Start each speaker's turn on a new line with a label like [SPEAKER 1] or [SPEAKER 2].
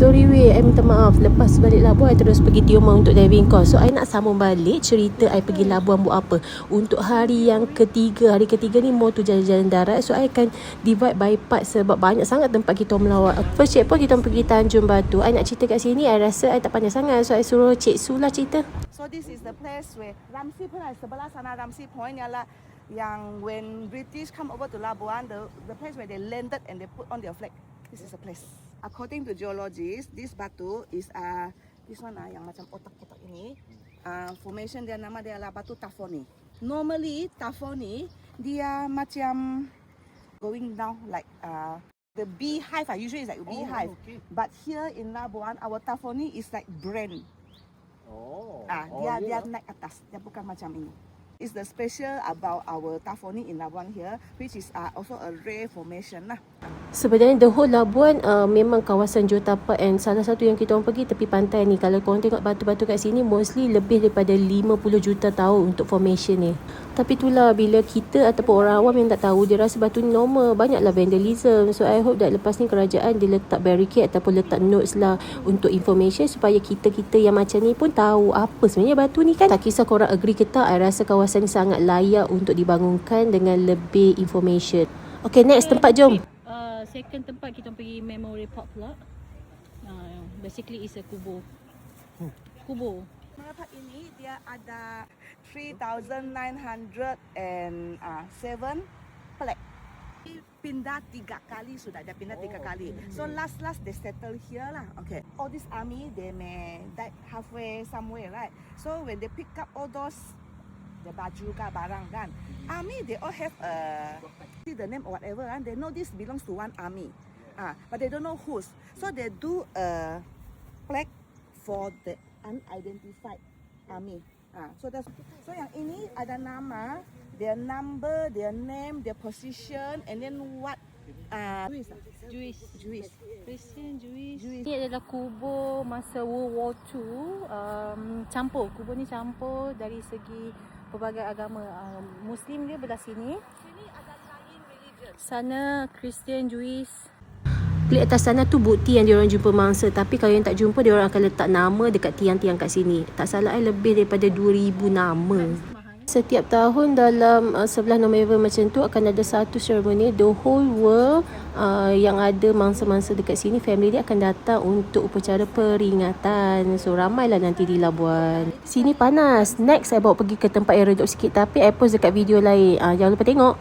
[SPEAKER 1] Sorry weh, I minta maaf. Lepas balik Labuan, I terus pergi Tioman untuk diving course. So, I nak sambung balik cerita I pergi Labuan buat apa. Untuk hari yang ketiga, ni more tu jalan-jalan darat. So, I akan divide by part sebab banyak sangat tempat kita melawat. First checkpoint kita pergi Tanjung Batu. I nak cerita kat sini, I rasa I tak pandai sangat. So, I suruh Cik Su lah cerita.
[SPEAKER 2] So, this is the place where Ramsey Point, sebelah sana Ramsey Point ialah yang when British come over to Labuan, the place where they landed and they put on their flag. This is a place. According to geologists, this batu is this one yang macam otak-otak ini. Formation dia nama dia adalah batu Tafoni. Normally Tafoni dia macam going down like the beehive. Usually it's like a beehive.
[SPEAKER 3] Okay.
[SPEAKER 2] But here in Labuan, our Tafoni is like brand. Dia naik atas. Dia bukan macam ini. Is the special about our Tafoni in Labuan here, which is also a rare formation lah.
[SPEAKER 1] Sebenarnya the whole Labuan memang kawasan geotapak, and salah satu yang kita orang pergi tepi pantai ni. Kalau korang tengok batu-batu kat sini, mostly lebih daripada 50 juta tahun untuk formation ni. Tapi itulah, bila kita ataupun orang awam yang tak tahu, dia rasa batu ni normal. Banyaklah vandalism. So I hope that lepas ni kerajaan dia letak barricade ataupun letak notes lah untuk information, supaya kita-kita yang macam ni pun tahu apa sebenarnya batu ni kan. Tak kisah korang agree ke tak, I rasa kawasan ni sangat layak untuk dibangunkan dengan lebih information. Okay, next tempat, jom.
[SPEAKER 4] Second tempat kita pergi Memory Park pula. Basically is a kubur. Kubur.
[SPEAKER 2] Tempat ini dia ada 3,907 plek. Pindah 3 kali sudah. Dia pindah 3 kali. So last they settle here lah. Okay. All this army they may die halfway somewhere, right? So when they pick up all those the baju ke barang kan, army they all have see the name or whatever, and they know this belongs to one army, but they don't know whose. So they do a plaque for the unidentified army. So yang ini ada nama, their number, their name, their position, and then what Jewish.
[SPEAKER 4] Christian, Jewish. Ini adalah kubur masa World War II. Campur. Kubur ni campur dari segi pelbagai agama. Muslim dia belah sini.
[SPEAKER 2] Sini ada lain religion.
[SPEAKER 4] Sana Christian, Jewish.
[SPEAKER 1] Klik atas sana tu bukti yang diorang jumpa mangsa. Tapi kalau yang tak jumpa, diorang akan letak nama dekat tiang-tiang kat sini. Tak salah, lebih daripada 2,000 nama. Setiap tahun dalam 11 November macam tu akan ada satu seremoni. The whole world yang ada mangsa-mangsa dekat sini, family dia akan datang untuk upacara peringatan. So ramailah nanti di Labuan. Sini panas. Next saya bawa pergi ke tempat yang redup sikit, tapi I post dekat video lain. Jangan lupa tengok.